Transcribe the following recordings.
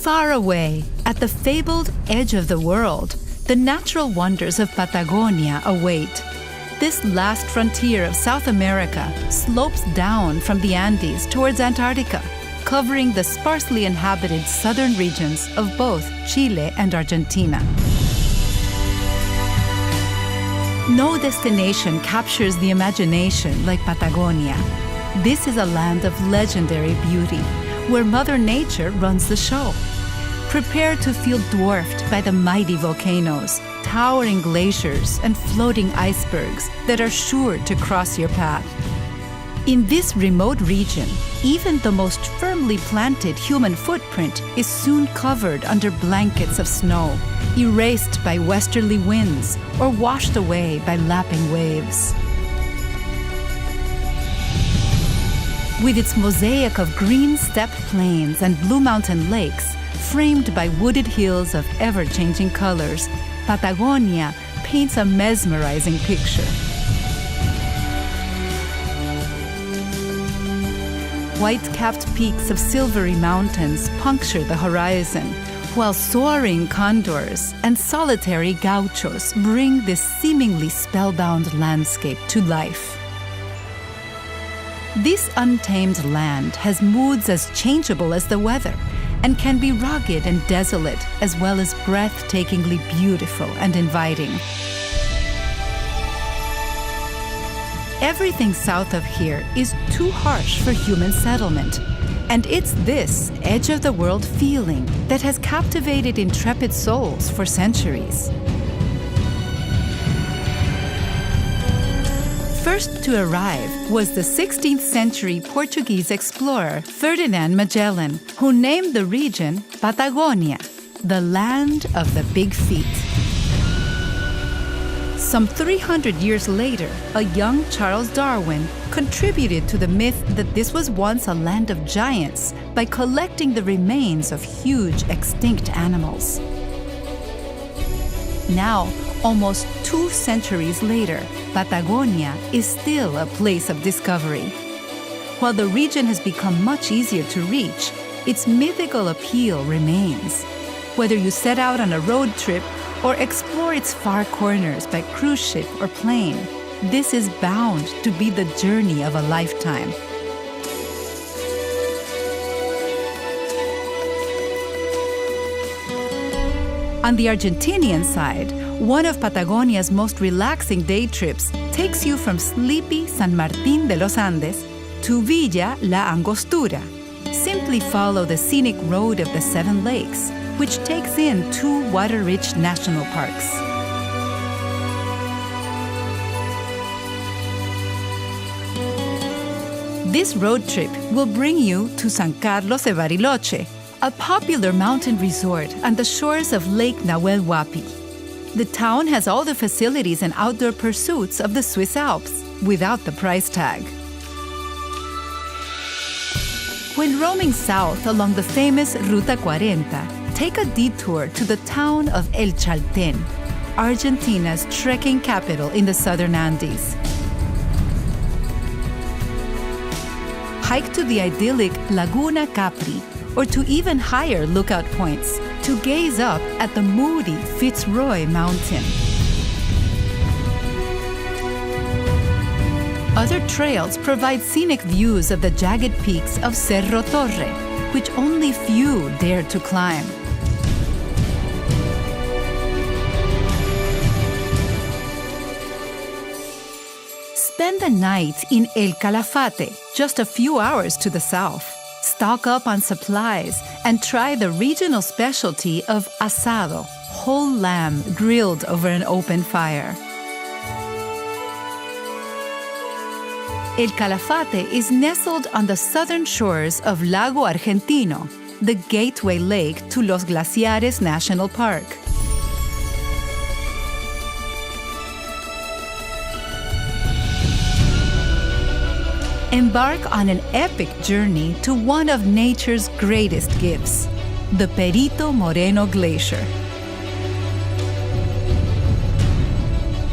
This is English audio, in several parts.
Far away, at the fabled edge of the world, the natural wonders of Patagonia await. This last frontier of South America slopes down from the Andes towards Antarctica, covering the sparsely inhabited southern regions of both Chile and Argentina. No destination captures the imagination like Patagonia. This is a land of legendary beauty, where Mother Nature runs the show. Prepare to feel dwarfed by the mighty volcanoes, towering glaciers, and floating icebergs that are sure to cross your path. In this remote region, even the most firmly planted human footprint is soon covered under blankets of snow, erased by westerly winds or washed away by lapping waves. With its mosaic of green steppe plains and blue mountain lakes, framed by wooded hills of ever-changing colors, Patagonia paints a mesmerizing picture. White-capped peaks of silvery mountains puncture the horizon, while soaring condors and solitary gauchos bring this seemingly spellbound landscape to life. This untamed land has moods as changeable as the weather, and can be rugged and desolate, as well as breathtakingly beautiful and inviting. Everything south of here is too harsh for human settlement, and it's this edge-of-the-world feeling that has captivated intrepid souls for centuries. First to arrive was the 16th century Portuguese explorer Ferdinand Magellan, who named the region Patagonia, the land of the big feet. Some 300 years later, a young Charles Darwin contributed to the myth that this was once a land of giants by collecting the remains of huge extinct animals. Now, almost 2 centuries later, Patagonia is still a place of discovery. While the region has become much easier to reach, its mythical appeal remains. Whether you set out on a road trip or explore its far corners by cruise ship or plane, this is bound to be the journey of a lifetime. On the Argentinian side, one of Patagonia's most relaxing day trips takes you from sleepy San Martín de los Andes to Villa La Angostura. Simply follow the scenic road of the Seven Lakes, which takes in 2 water-rich national parks. This road trip will bring you to San Carlos de Bariloche, a popular mountain resort on the shores of Lake Nahuel Huapi. The town has all the facilities and outdoor pursuits of the Swiss Alps, without the price tag. When roaming south along the famous Ruta 40, take a detour to the town of El Chaltén, Argentina's trekking capital in the southern Andes. Hike to the idyllic Laguna Capri, or to even higher lookout points, to gaze up at the moody Fitzroy Mountain. Other trails provide scenic views of the jagged peaks of Cerro Torre, which only few dare to climb. Spend the night in El Calafate, just a few hours to the south. Stock up on supplies and try the regional specialty of asado, whole lamb grilled over an open fire. El Calafate is nestled on the southern shores of Lago Argentino, the gateway lake to Los Glaciares National Park. Embark on an epic journey to one of nature's greatest gifts, the Perito Moreno Glacier.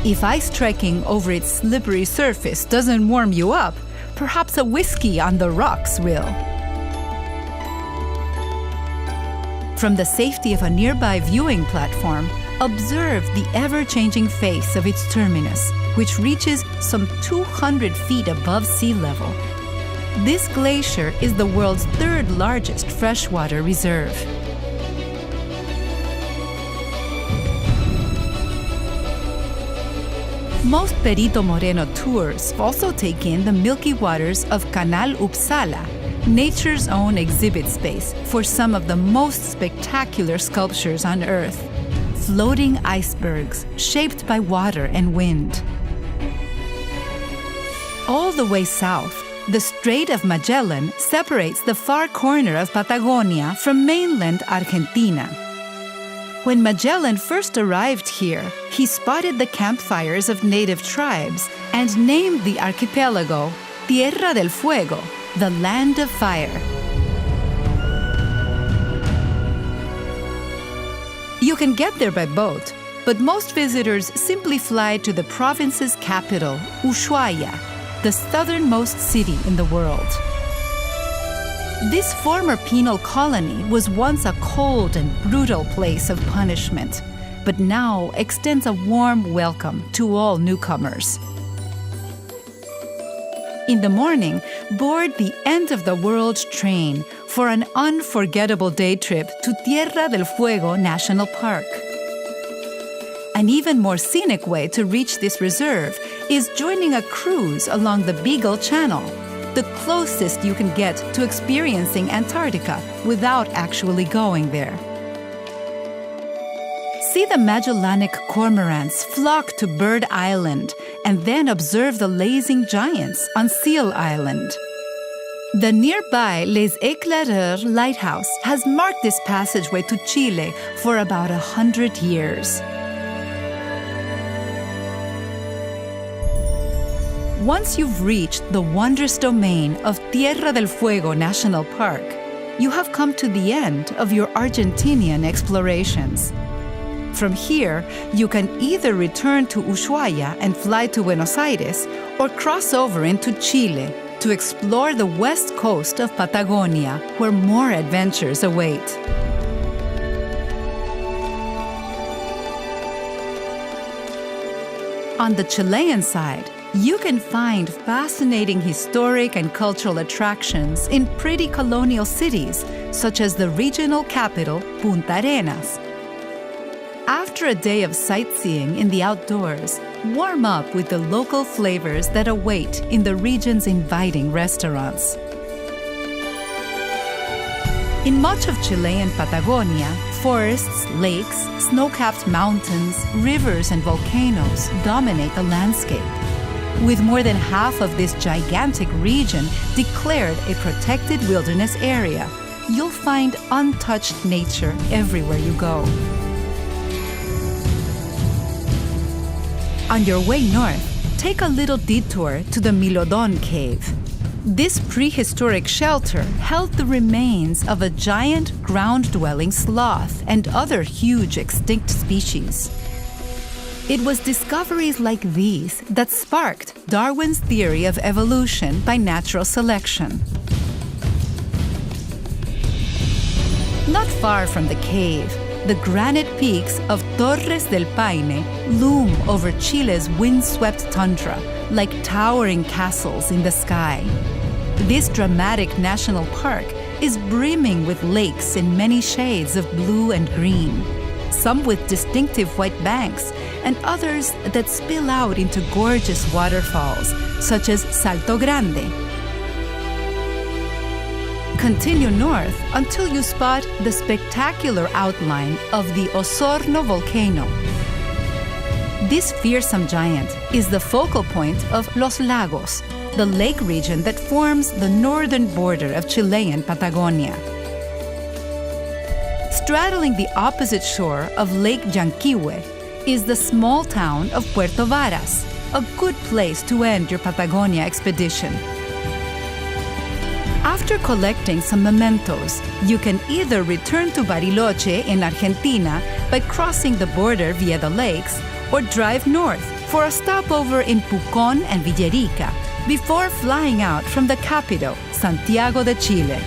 If ice trekking over its slippery surface doesn't warm you up, perhaps a whiskey on the rocks will. From the safety of a nearby viewing platform, observe the ever-changing face of its terminus, which reaches some 200 feet above sea level. This glacier is the world's third largest freshwater reserve. Most Perito Moreno tours also take in the milky waters of Canal Uppsala, nature's own exhibit space for some of the most spectacular sculptures on Earth. Floating icebergs shaped by water and wind. All the way south, the Strait of Magellan separates the far corner of Patagonia from mainland Argentina. When Magellan first arrived here, he spotted the campfires of native tribes and named the archipelago Tierra del Fuego, the land of fire. You can get there by boat, but most visitors simply fly to the province's capital, Ushuaia, the southernmost city in the world. This former penal colony was once a cold and brutal place of punishment, but now extends a warm welcome to all newcomers. In the morning, board the end-of-the-world train for an unforgettable day trip to Tierra del Fuego National Park. An even more scenic way to reach this reserve is joining a cruise along the Beagle Channel, the closest you can get to experiencing Antarctica without actually going there. See the Magellanic cormorants flock to Bird Island and then observe the lazing giants on Seal Island. The nearby Les Éclaireurs lighthouse has marked this passageway to Chile for about 100 years. Once you've reached the wondrous domain of Tierra del Fuego National Park, you have come to the end of your Argentinian explorations. From here, you can either return to Ushuaia and fly to Buenos Aires, or cross over into Chile to explore the west coast of Patagonia, where more adventures await. On the Chilean side, you can find fascinating historic and cultural attractions in pretty colonial cities, such as the regional capital, Punta Arenas. After a day of sightseeing in the outdoors, warm up with the local flavors that await in the region's inviting restaurants. In much of Chilean Patagonia, forests, lakes, snow-capped mountains, rivers, and volcanoes dominate the landscape. With more than half of this gigantic region declared a protected wilderness area, you'll find untouched nature everywhere you go. On your way north, take a little detour to the Milodon Cave. This prehistoric shelter held the remains of a giant ground-dwelling sloth and other huge extinct species. It was discoveries like these that sparked Darwin's theory of evolution by natural selection. Not far from the cave, the granite peaks of Torres del Paine loom over Chile's windswept tundra like towering castles in the sky. This dramatic national park is brimming with lakes in many shades of blue and green, some with distinctive white banks and others that spill out into gorgeous waterfalls, such as Salto Grande. Continue north until you spot the spectacular outline of the Osorno volcano. This fearsome giant is the focal point of Los Lagos, the lake region that forms the northern border of Chilean Patagonia. Straddling the opposite shore of Lake Yanquihue is the small town of Puerto Varas, a good place to end your Patagonia expedition. After collecting some mementos, you can either return to Bariloche in Argentina by crossing the border via the lakes, or drive north for a stopover in Pucón and Villerica before flying out from the capital, Santiago de Chile.